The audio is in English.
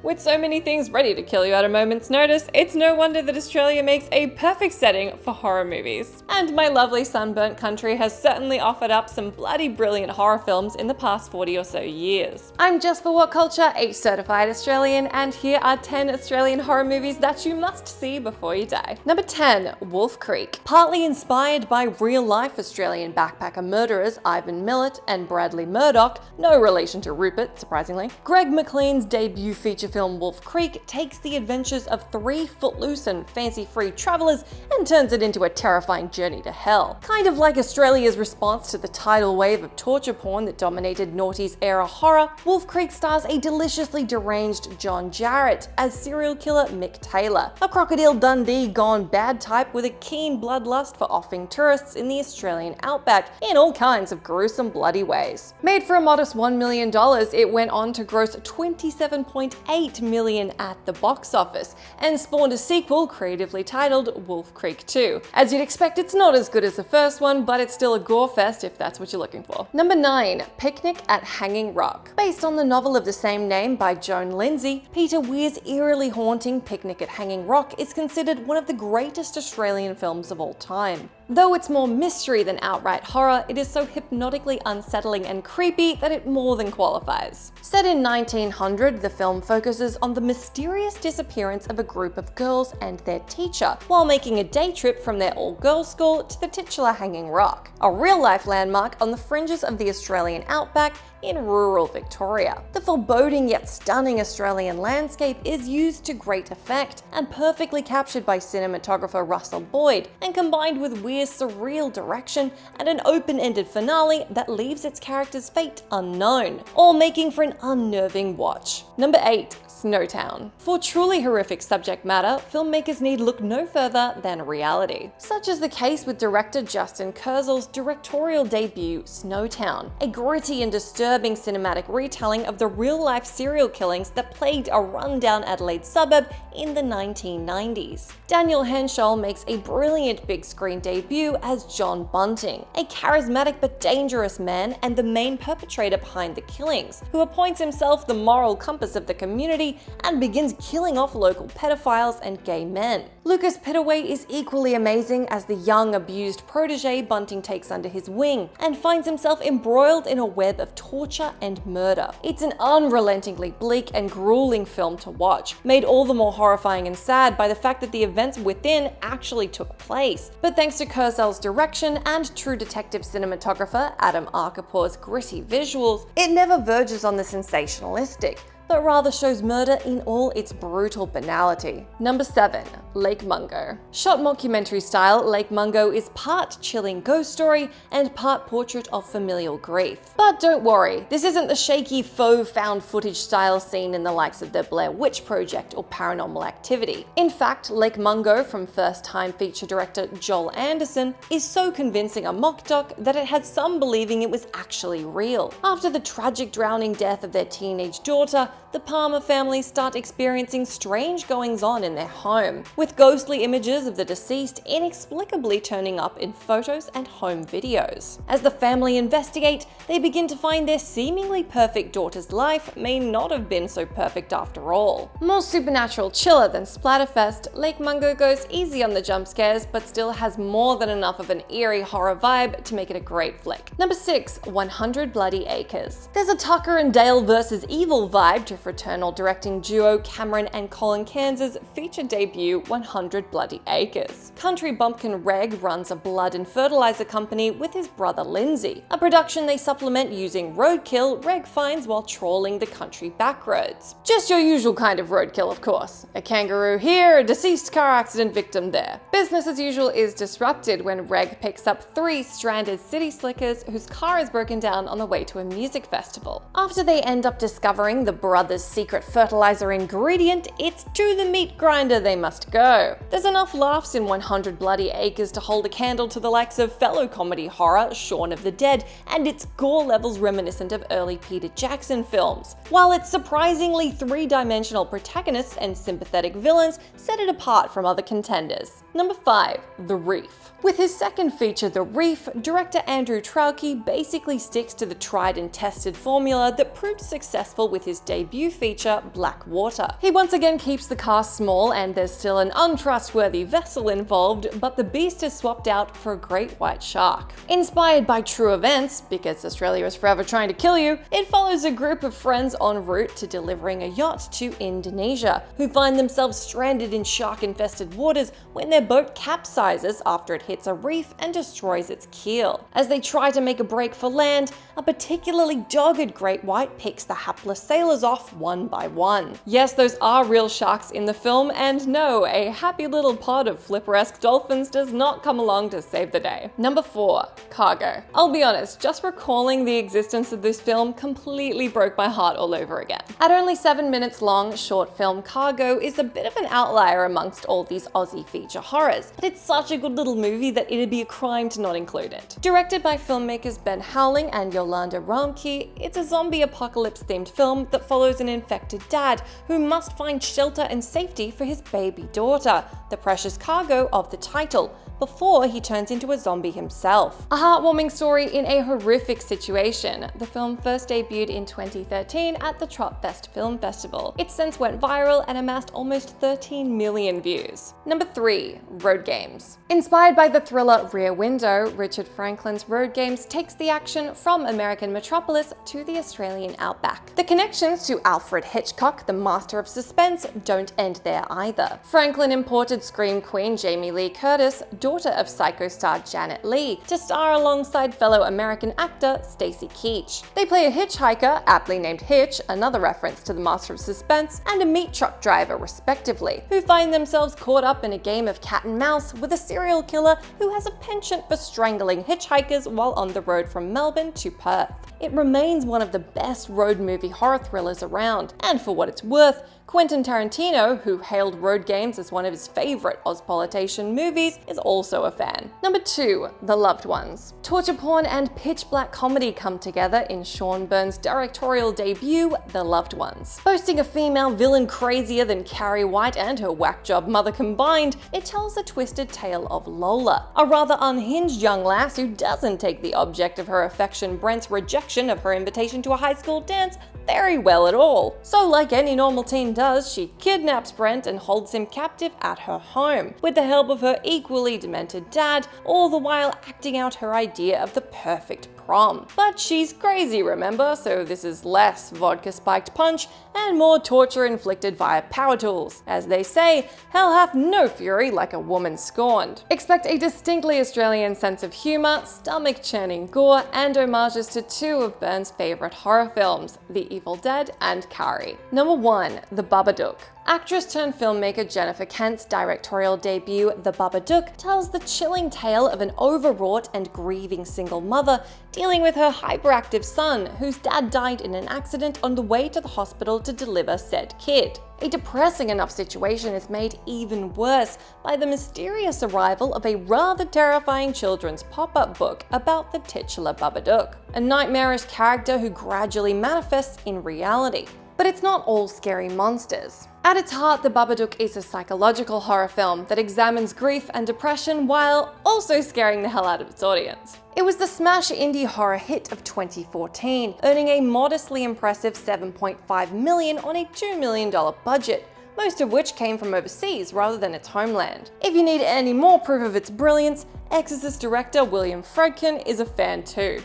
With so many things ready to kill you at a moment's notice, it's no wonder that Australia makes a perfect setting for horror movies. And my lovely sunburnt country has certainly offered up some bloody brilliant horror films in the past 40 or so years. I'm Just for What Culture, a certified Australian, and here are 10 Australian horror movies that you must see before you die. Number 10, Wolf Creek. Partly inspired by real-life Australian backpacker murderers Ivan Millet and Bradley Murdoch, no relation to Rupert, surprisingly, Greg McLean's debut feature film Wolf Creek takes the adventures of three footloose and fancy-free travelers and turns it into a terrifying journey to hell. Kind of like Australia's response to the tidal wave of torture porn that dominated noughties era horror, Wolf Creek stars a deliciously deranged John Jarratt as serial killer Mick Taylor, a Crocodile Dundee gone bad type with a keen bloodlust for offing tourists in the Australian outback in all kinds of gruesome bloody ways. Made for a modest $1 million, it went on to gross $27.8 million at the box office and spawned a sequel creatively titled Wolf Creek 2. As you'd expect, it's not as good as the first one, but it's still a gore fest if that's what you're looking for. Number 9, Picnic at Hanging Rock. Based on the novel of the same name by Joan Lindsay, Peter Weir's eerily haunting Picnic at Hanging Rock is considered one of the greatest Australian films of all time. Though it's more mystery than outright horror, it is so hypnotically unsettling and creepy that it more than qualifies. Set in 1900, the film focuses on the mysterious disappearance of a group of girls and their teacher, while making a day trip from their all-girls school to the titular Hanging Rock, a real-life landmark on the fringes of the Australian outback in rural Victoria. The foreboding yet stunning Australian landscape is used to great effect and perfectly captured by cinematographer Russell Boyd, and combined with Weir's surreal direction and an open-ended finale that leaves its character's fate unknown, all making for an unnerving watch. Number 8, Snowtown. For truly horrific subject matter, filmmakers need look no further than reality. Such is the case with director Justin Kurzel's directorial debut, Snowtown, a gritty and disturbing cinematic retelling of the real-life serial killings that plagued a rundown Adelaide suburb in the 1990s. Daniel Henshall makes a brilliant big-screen debut as John Bunting, a charismatic but dangerous man and the main perpetrator behind the killings, who appoints himself the moral compass of the community and begins killing off local pedophiles and gay men. Lucas Pittaway is equally amazing as the young, abused protege Bunting takes under his wing and finds himself embroiled in a web of torture and murder. It's an unrelentingly bleak and grueling film to watch, made all the more horrifying and sad by the fact that the events within actually took place. But thanks to Kurzel's direction and true detective cinematographer Adam Arkapour's gritty visuals, it never verges on the sensationalistic, but rather shows murder in all its brutal banality. Number 7, Lake Mungo. Shot mockumentary style, Lake Mungo is part chilling ghost story and part portrait of familial grief. But don't worry, this isn't the shaky faux found footage style seen in the likes of the Blair Witch Project or Paranormal Activity. In fact, Lake Mungo from first-time feature director Joel Anderson is so convincing a mock doc that it had some believing it was actually real. After the tragic drowning death of their teenage daughter, the Palmer family start experiencing strange goings-on in their home, with ghostly images of the deceased inexplicably turning up in photos and home videos. As the family investigate, they begin to find their seemingly perfect daughter's life may not have been so perfect after all. More supernatural chiller than Splatterfest, Lake Mungo goes easy on the jump scares, but still has more than enough of an eerie horror vibe to make it a great flick. Number 6, 100 Bloody Acres. There's a Tucker and Dale versus Evil vibe to fraternal directing duo Cameron and Colin Cairns' feature debut 100 Bloody Acres. Country bumpkin Reg runs a blood and fertilizer company with his brother Lindsay, a production they supplement using roadkill Reg finds while trawling the country backroads. Just your usual kind of roadkill, of course. A kangaroo here, a deceased car accident victim there. Business as usual is disrupted when Reg picks up 3 stranded city slickers whose car is broken down on the way to a music festival. After they end up discovering the brother's secret fertilizer ingredient, it's to the meat grinder they must go. There's enough laughs in 100 Bloody Acres to hold a candle to the likes of fellow comedy horror Shaun of the Dead and its gore levels reminiscent of early Peter Jackson films, while its surprisingly three-dimensional protagonists and sympathetic villains set it apart from other contenders. Number 5, The Reef. With his second feature, The Reef, director Andrew Traucki basically sticks to the tried and tested formula that proved successful with his debut debut feature, Blackwater. He once again keeps the cast small and there's still an untrustworthy vessel involved, but the beast is swapped out for a great white shark. Inspired by true events, because Australia is forever trying to kill you, it follows a group of friends en route to delivering a yacht to Indonesia, who find themselves stranded in shark-infested waters when their boat capsizes after it hits a reef and destroys its keel. As they try to make a break for land, a particularly dogged great white picks the hapless sailors off one by one. Yes, those are real sharks in the film, and no, a happy little pod of flipper-esque dolphins does not come along to save the day. Number 4. Cargo. I'll be honest, just recalling the existence of this film completely broke my heart all over again. At only 7 minutes long, short film Cargo is a bit of an outlier amongst all these Aussie feature horrors, but it's such a good little movie that it'd be a crime to not include it. Directed by filmmakers Ben Howling and Yolanda Ramke, it's a zombie apocalypse themed film that follows an infected dad who must find shelter and safety for his baby daughter, the precious cargo of the title, before he turns into a zombie himself. A heartwarming story in a horrific situation. The film first debuted in 2013 at the Tropfest Film Festival. It since went viral and amassed almost 13 million views. Number 3. Road Games. Inspired by the thriller Rear Window, Richard Franklin's Road Games takes the action from American metropolis to the Australian outback. The connections to Alfred Hitchcock, the master of suspense, don't end there either. Franklin imported scream queen Jamie Lee Curtis, daughter of Psycho star Janet Leigh, to star alongside fellow American actor Stacy Keach. They play a hitchhiker, aptly named Hitch, another reference to the master of suspense, and a meat truck driver respectively, who find themselves caught up in a game of cat and mouse with a serial killer who has a penchant for strangling hitchhikers while on the road from Melbourne to Perth. It remains one of the best road movie horror thrillers around, and for what it's worth, Quentin Tarantino, who hailed Road Games as one of his favorite Ozploitation movies, is also a fan. Number 2. The Loved Ones. Torture porn and pitch black comedy come together in Sean Byrne's directorial debut, The Loved Ones. Boasting a female villain crazier than Carrie White and her whack job mother combined, it tells a twisted tale of Lola, a rather unhinged young lass who doesn't take the object of her affection, Brent's rejection of her invitation to a high school dance, very well at all. So like any normal teen does, she kidnaps Brent and holds him captive at her home, with the help of her equally demented dad, all the while acting out her idea of the perfect prom. But she's crazy, remember, so this is less vodka-spiked punch and more torture inflicted via power tools. As they say, hell hath no fury like a woman scorned. Expect a distinctly Australian sense of humour, stomach-churning gore, and homages to 2 of Byrne's favourite horror films, The Evil Dead and Carrie. Number 1. The Babadook. Actress turned filmmaker Jennifer Kent's directorial debut, The Babadook, tells the chilling tale of an overwrought and grieving single mother dealing with her hyperactive son, whose dad died in an accident on the way to the hospital to deliver said kid. A depressing enough situation is made even worse by the mysterious arrival of a rather terrifying children's pop-up book about the titular Babadook, a nightmarish character who gradually manifests in reality. But it's not all scary monsters. At its heart, The Babadook is a psychological horror film that examines grief and depression while also scaring the hell out of its audience. It was the smash indie horror hit of 2014, earning a modestly impressive $7.5 million on a $2 million budget, most of which came from overseas rather than its homeland. If you need any more proof of its brilliance, Exorcist director William Friedkin is a fan too.